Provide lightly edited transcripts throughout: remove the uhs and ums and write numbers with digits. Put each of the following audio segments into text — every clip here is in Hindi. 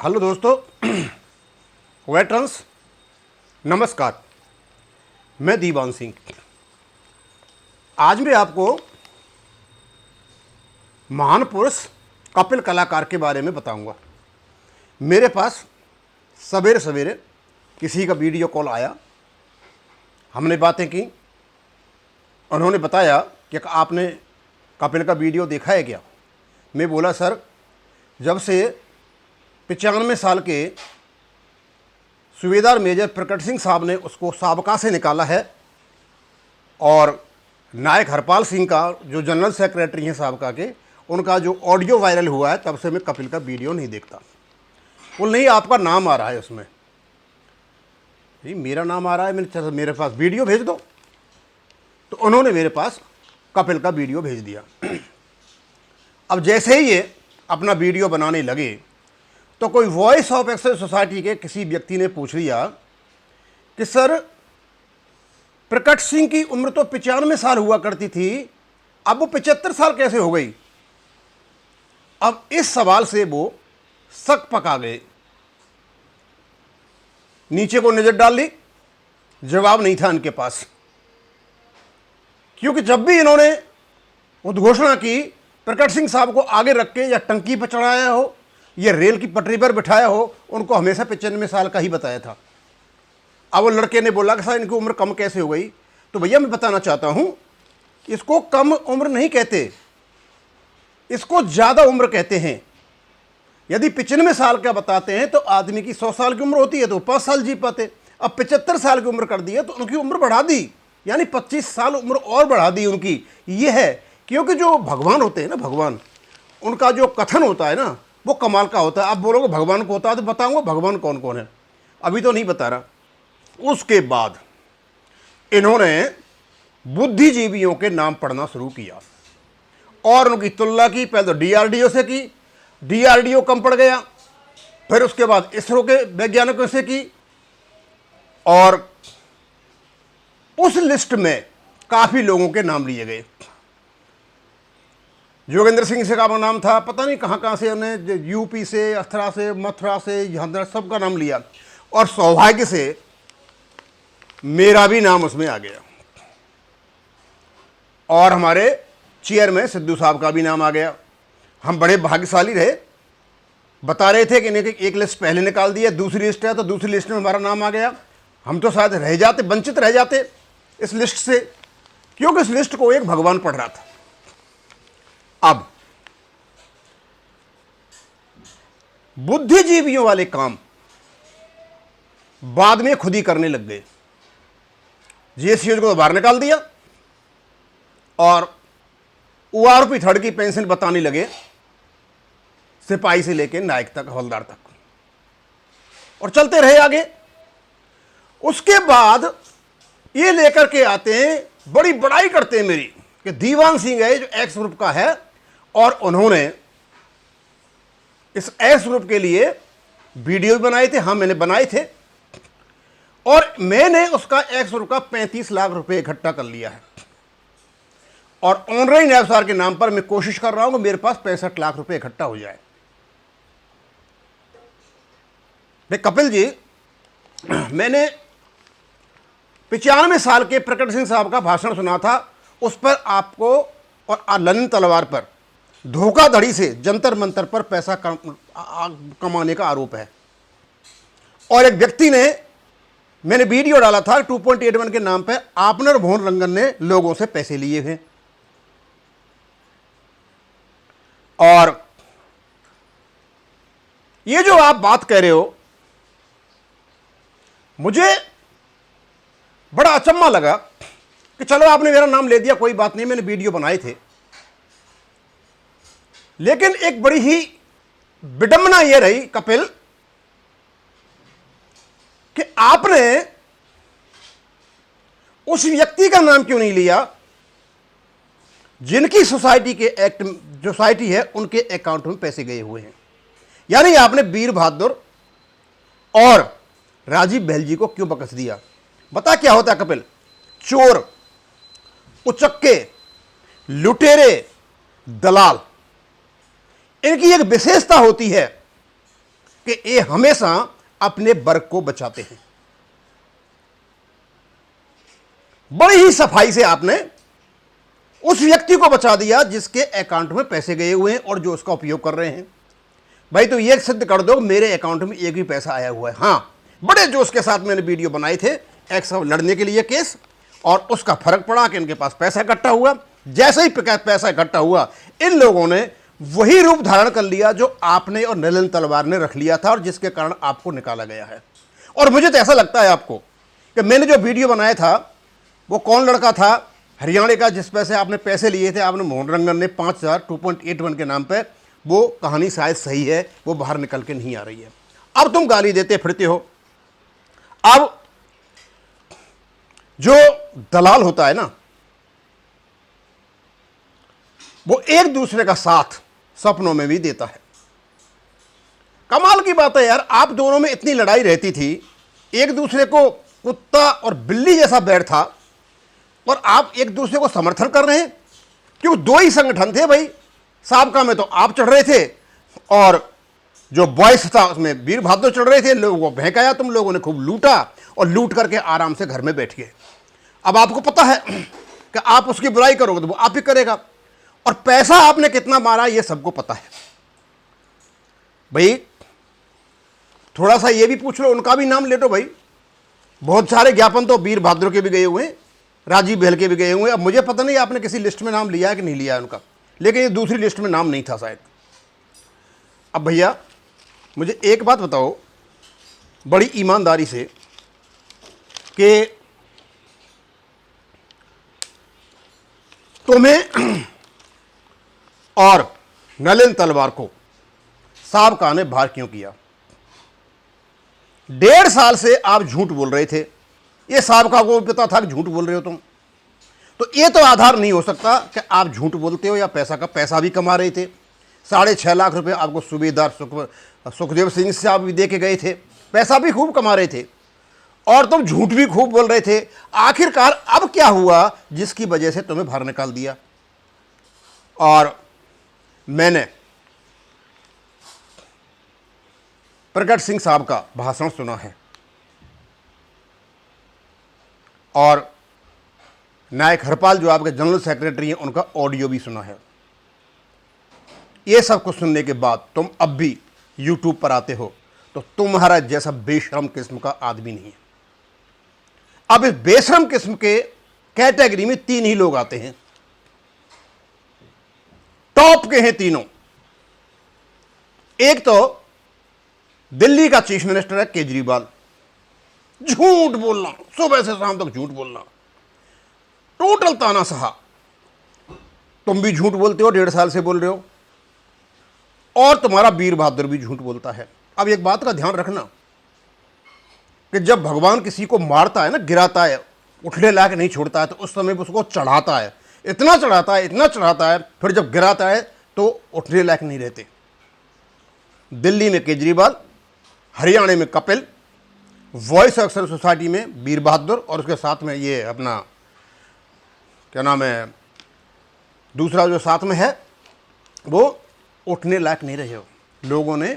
हेलो दोस्तों, वेटरन्स नमस्कार। मैं दीवान सिंह। आज मैं आपको महान पुरुष कपिल कलाकार के बारे में बताऊंगा। मेरे पास सवेरे सवेरे किसी का वीडियो कॉल आया, हमने बातें की। उन्होंने बताया कि आपने कपिल का वीडियो देखा है क्या। मैं बोला सर, जब से 95 साल के सूबेदार मेजर प्रकट सिंह साहब ने उसको साबका से निकाला है और नायक हरपाल सिंह का जो जनरल सेक्रेटरी हैं साबका के, उनका जो ऑडियो वायरल हुआ है, तब से मैं कपिल का वीडियो नहीं देखता। बोल नहीं, आपका नाम आ रहा है उसमें। जी मेरा नाम आ रहा है, मैंने मेरे पास वीडियो भेज दो। तो उन्होंने मेरे पास कपिल का वीडियो भेज दिया। अब जैसे ही ये अपना वीडियो बनाने लगे तो कोई वॉइस ऑफ एक्सेस सोसाइटी के किसी व्यक्ति ने पूछ लिया कि सर, प्रकट सिंह की उम्र तो 95 साल हुआ करती थी, अब वो 75 साल कैसे हो गई। अब इस सवाल से वो सक पका गए। नीचे को नजर डाल ली, जवाब नहीं था इनके पास। क्योंकि जब भी इन्होंने उद्घोषणा की, प्रकट सिंह साहब को आगे रख के या टंकी पर चढ़ाया हो या रेल की पटरी पर बिठाया हो, उनको हमेशा 95 साल का ही बताया था। अब वो लड़के ने बोला कि सर इनकी उम्र कम कैसे हो गई। तो भैया मैं बताना चाहता हूं, इसको कम उम्र नहीं कहते, इसको ज़्यादा उम्र कहते हैं। यदि 95 साल का बताते हैं तो आदमी की 100 साल की उम्र होती है तो 5 साल जी पाते। अब 75 साल की उम्र कर दी है तो उनकी उम्र बढ़ा दी, यानी 25 साल उम्र और बढ़ा दी उनकी। ये है क्योंकि जो भगवान होते हैं ना, भगवान, उनका जो कथन होता है ना, वो कमाल का होता है। आप बोलोगे भगवान को होता है तो बताऊंगा भगवान कौन कौन है, अभी तो नहीं बता रहा। उसके बाद इन्होंने बुद्धिजीवियों के नाम पढ़ना शुरू किया और उनकी तुलना की। पहले तो डीआरडीओ से की, डीआरडीओ कम पड़ गया। फिर उसके बाद इसरो के वैज्ञानिकों से की और उस लिस्ट में काफी लोगों के नाम लिए गए। जोगेंद्र सिंह से का नाम था, पता नहीं कहाँ कहाँ से उन्हें, यूपी से, अथरा से, मथुरा से, यहाँ सबका नाम लिया और सौभाग्य से मेरा भी नाम उसमें आ गया। और हमारे चेयरमैन सिद्धू साहब का भी नाम आ गया। हम बड़े भाग्यशाली रहे। बता रहे थे कि इन्हें एक लिस्ट पहले निकाल दिया, दूसरी लिस्ट है तो दूसरी लिस्ट में हमारा नाम आ गया। हम तो शायद रह जाते, वंचित रह जाते इस लिस्ट से, क्योंकि इस लिस्ट को एक भगवान पढ़ रहा था। अब बुद्धिजीवियों वाले काम बाद में खुद ही करने लग गए। जीएसटी को बाहर निकाल दिया और ओआरपी थर्ड की पेंशन बताने लगे, सिपाही से लेकर नायक तक, हवलदार तक, और चलते रहे आगे। उसके बाद ये लेकर के आते हैं, बड़ी बड़ाई करते हैं मेरी कि दीवान सिंह है जो एक्स ग्रुप का है और उन्होंने इस एक्स ग्रुप के लिए वीडियो भी बनाए थे। हाँ, मैंने बनाए थे और मैंने उसका एक्स ग्रुप का 35 लाख रुपए इकट्ठा कर लिया है और ऑनलाइन एफआर के नाम पर मैं कोशिश कर रहा हूं कि मेरे पास 65 लाख रुपए इकट्ठा हो जाए। कपिल जी, मैंने 95 साल के प्रकट सिंह साहब का भाषण सुना था। उस पर आपको और ललन तलवार पर धोखाधड़ी से जंतर मंतर पर पैसा कमाने का आरोप है। और एक व्यक्ति ने, मैंने वीडियो डाला था 2.81 के नाम पर, आपनर भोन रंगन ने लोगों से पैसे लिए हैं। और ये जो आप बात कह रहे हो, मुझे बड़ा अचंभा लगा कि चलो आपने मेरा नाम ले दिया, कोई बात नहीं, मैंने वीडियो बनाए थे। लेकिन एक बड़ी ही विडंबना यह रही कपिल कि आपने उस व्यक्ति का नाम क्यों नहीं लिया जिनकी सोसाइटी के एक्ट, सोसाइटी है उनके अकाउंट में पैसे गए हुए हैं। यानी आपने वीर बहादुर और राजीव बहल जी को क्यों बकस दिया। बता क्या होता है कपिल, चोर, उचक्के, लुटेरे, दलाल, इनकी एक विशेषता होती है कि ये हमेशा अपने वर्ग को बचाते हैं। बड़ी ही सफाई से आपने उस व्यक्ति को बचा दिया जिसके अकाउंट में पैसे गए हुए हैं और जो उसका उपयोग कर रहे हैं। भाई तो ये सिद्ध कर दो मेरे अकाउंट में एक भी पैसा आया हुआ है। हाँ, बड़े जोश के साथ मैंने वीडियो बनाए थे एक्स लड़ने के लिए केस, और उसका फर्क पड़ा कि इनके पास पैसा इकट्ठा हुआ। जैसे ही पैसा इकट्ठा हुआ, इन लोगों ने वही रूप धारण कर लिया जो आपने और नलिन तलवार ने रख लिया था और जिसके कारण आपको निकाला गया है। और मुझे तो ऐसा लगता है आपको कि मैंने जो वीडियो बनाया था वो कौन लड़का था हरियाणा का जिस पैसे आपने पैसे लिए थे, आपने मोहन रंगन ने 5,000 2.81 के नाम पे, वो कहानी शायद सही है, वो बाहर निकल के नहीं आ रही है। अब तुम गाली देते फिरते हो। अब जो दलाल होता है ना, वो एक दूसरे का साथ सपनों में भी देता है। कमाल की बात है यार, आप दोनों में इतनी लड़ाई रहती थी, एक दूसरे को कुत्ता और बिल्ली जैसा बैर था, और आप एक दूसरे को समर्थन कर रहे हैं। क्यों? दो ही संगठन थे भाई, साबका में तो आप चढ़ रहे थे और जो बॉयस था उसमें वीर बहादुर चढ़ रहे थे। लोगों को बहकाया, तुम लोगों ने खूब लूटा और लूट करके आराम से घर में बैठ गए। अब आपको पता है कि आप उसकी बुराई करोगे तो वो आप ही करेगा, और पैसा आपने कितना मारा ये सबको पता है। भाई थोड़ा सा ये भी पूछ लो, उनका भी नाम ले लो भाई। बहुत सारे ज्ञापन तो वीर बहादुर के भी गए हुए हैं, राजीव बहल के भी गए हुए हैं। अब मुझे पता नहीं आपने किसी लिस्ट में नाम लिया है कि नहीं लिया है उनका, लेकिन ये दूसरी लिस्ट में नाम नहीं था शायद। अब भैया मुझे एक बात बताओ बड़ी ईमानदारी से कि तुम्हें और नलिन तलवार को साबका ने बाहर क्यों किया? 1.5 साल से आप झूठ बोल रहे थे, ये साबका को पता था कि झूठ बोल रहे हो तुम, तो ये तो आधार नहीं हो सकता कि आप झूठ बोलते हो या पैसा भी कमा रहे थे। 6.5 लाख रुपए आपको सूबेदार सुखदेव सिंह से आप भी दे के गए थे, पैसा भी खूब कमा रहे थे और तुम झूठ भी खूब बोल रहे थे। आखिरकार अब क्या हुआ जिसकी वजह से तुम्हें बाहर निकाल दिया? और मैंने प्रगट सिंह साहब का भाषण सुना है और नायक हरपाल जो आपके जनरल सेक्रेटरी हैं उनका ऑडियो भी सुना है। ये सब कुछ सुनने के बाद तुम अब भी यूट्यूब पर आते हो तो तुम्हारा जैसा बेशरम किस्म का आदमी नहीं है। अब इस बेशरम किस्म के कैटेगरी में 3 ही लोग आते हैं, टॉप के हैं तीनों। एक तो दिल्ली का चीफ मिनिस्टर है केजरीवाल, झूठ बोलना, सुबह से शाम तक झूठ बोलना, टोटल ताना सहा। तुम भी झूठ बोलते हो, 1.5 साल से बोल रहे हो, और तुम्हारा वीर बहादुर भी झूठ बोलता है। अब एक बात का ध्यान रखना कि जब भगवान किसी को मारता है ना, गिराता है, उठने लायक नहीं छोड़ता है, तो उस समय उसको चढ़ाता है, इतना चढ़ाता है, इतना चढ़ाता है, फिर जब गिराता है तो उठने लायक नहीं रहते। दिल्ली में केजरीवाल, हरियाणा में Kapil, voice of action society में वीर बहादुर, और उसके साथ में ये अपना क्या नाम है दूसरा जो साथ में है, वो उठने लायक नहीं रहे हो। लोगों ने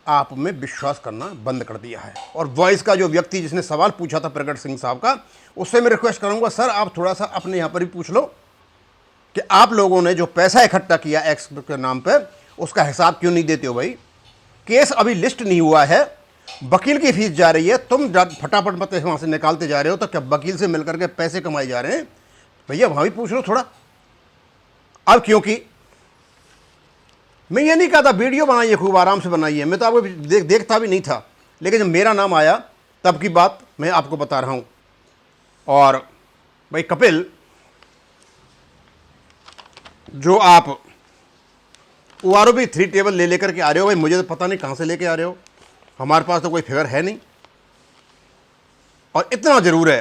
आप में विश्वास करना बंद कर दिया है। और वॉइस का जो व्यक्ति जिसने सवाल पूछा था प्रगट सिंह साहब का, उससे मैं रिक्वेस्ट करूंगा सर आप थोड़ा सा अपने यहाँ पर भी पूछ लो कि आप लोगों ने जो पैसा इकट्ठा किया एक्स के नाम पर, उसका हिसाब क्यों नहीं देते हो भाई? केस अभी लिस्ट नहीं हुआ है, वकील की फीस जा रही है, तुम फटाफट मत वहाँ से निकालते जा रहे हो, तो क्या वकील से मिलकर के पैसे कमाए जा रहे हैं? भैया वहाँ भी पूछ लो थोड़ा। अब क्योंकि मैं ये नहीं कहता वीडियो बनाइए, खूब आराम से बनाइए, मैं तो आपको देखता भी नहीं था, लेकिन जब मेरा नाम आया तब की बात मैं आपको बता रहा हूँ। और भाई कपिल, जो आप OROB 3 टेबल ले लेकर के आ रहे हो, भाई मुझे तो पता नहीं कहाँ से लेके आ रहे हो, हमारे पास तो कोई फिगर है नहीं। और इतना ज़रूर है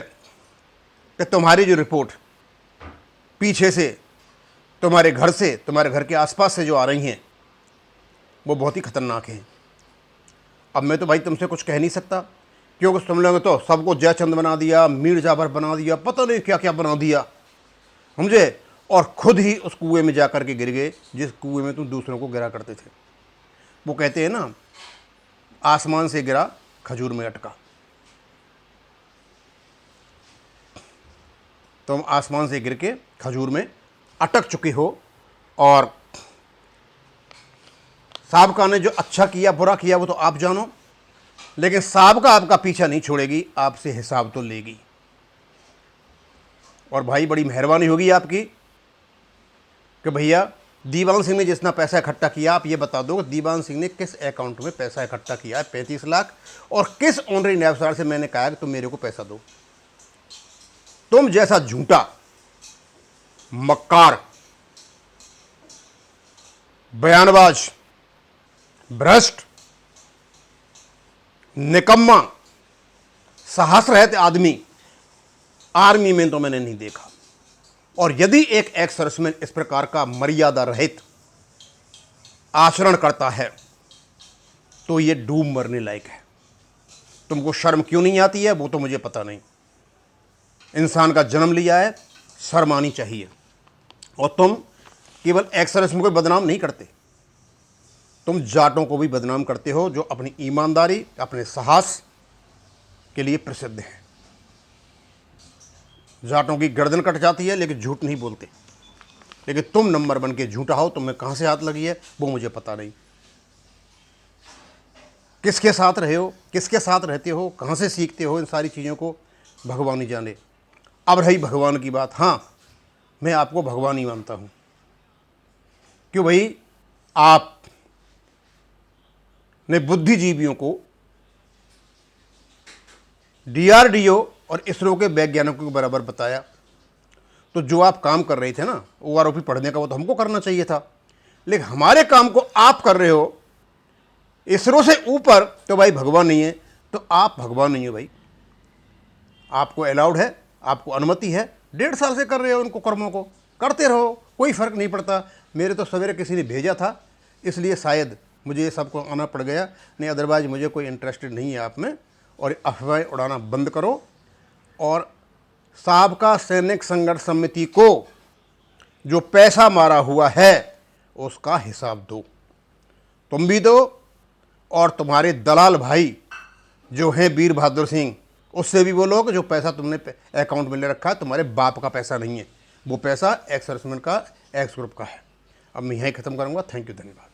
कि तुम्हारी जो रिपोर्ट पीछे से, तुम्हारे घर से, तुम्हारे घर के आसपास से जो आ रही हैं, वो बहुत ही खतरनाक हैं। अब मैं तो भाई तुमसे कुछ कह नहीं सकता, क्योंकि तुम लोगों ने तो सबको जयचंद बना दिया, मीर जाफर बना दिया, पता नहीं क्या क्या बना दिया, समझे, और खुद ही उस कुएं में जाकर के गिर गए जिस कुएं में तुम दूसरों को गिरा करते थे। वो कहते हैं ना आसमान से गिरा, खजूर में अटका। तुम आसमान से गिर के खजूर में अटक चुके हो, और साबका ने जो अच्छा किया बुरा किया वो तो आप जानो, लेकिन साबका आपका पीछा नहीं छोड़ेगी, आपसे हिसाब तो लेगी। और भाई बड़ी मेहरबानी होगी आपकी कि भैया दीवान सिंह ने जितना पैसा इकट्ठा किया, आप ये बता दो दीवान सिंह ने किस अकाउंट में पैसा इकट्ठा किया है 35 लाख, और किस ऑनरी नैबसार से मैंने कहा कि तुम मेरे को पैसा दो। तुम जैसा झूठा, मक्कार, बयानबाज, भ्रष्ट, निकम्मा, साहस रहित आदमी आर्मी में तो मैंने नहीं देखा। और यदि एक एक्स सर्विसमैन इस प्रकार का मर्यादा रहित आचरण करता है तो ये डूब मरने लायक है। तुमको शर्म क्यों नहीं आती है वो तो मुझे पता नहीं। इंसान का जन्म लिया है, शर्म आनी चाहिए। और तुम केवल एक्स सर्विसमैन को बदनाम नहीं करते, तुम जाटों को भी बदनाम करते हो, जो अपनी ईमानदारी, अपने साहस के लिए प्रसिद्ध हैं। जाटों की गर्दन कट जाती है लेकिन झूठ नहीं बोलते, लेकिन तुम नंबर 1 के झूठा हो। तुम्हें कहां से हाथ लगी है वो मुझे पता नहीं। किसके साथ रहे हो, किसके साथ रहते हो, कहां से सीखते हो इन सारी चीज़ों को, भगवान ही जाने। अब रही भगवान की बात, हाँ मैं आपको भगवान ही मानता हूं। क्यों भाई, आप ने बुद्धिजीवियों को, डीआरडीओ और इसरो के वैज्ञानिकों के बराबर बताया, तो जो आप काम कर रहे थे ना ओआरओपी पढ़ने का, वो तो हमको करना चाहिए था। लेकिन हमारे काम को आप कर रहे हो इसरो से ऊपर, तो भाई भगवान नहीं है तो आप भगवान नहीं हो भाई। आपको अलाउड है, आपको अनुमति है, 1.5 साल से कर रहे हो उनको कर्मों को, करते रहो, कोई फर्क नहीं पड़ता। मेरे तो सवेरे किसी ने भेजा था, इसलिए शायद मुझे ये सबको आना पड़ गया, नहीं अदरवाइज मुझे कोई इंटरेस्टेड नहीं है आप में। और अफवाहें उड़ाना बंद करो, और साबका सैनिक संघर्ष समिति को जो पैसा मारा हुआ है उसका हिसाब दो, तुम भी दो, और तुम्हारे दलाल भाई जो हैं वीर बहादुर सिंह, उससे भी बोलो कि जो पैसा तुमने अकाउंट में ले रखा है तुम्हारे बाप का पैसा नहीं है, वो पैसा एक्स सर्विसमैन का, एक्स ग्रुप का है। अब मैं यहीं ख़त्म करूँगा। थैंक यू, धन्यवाद।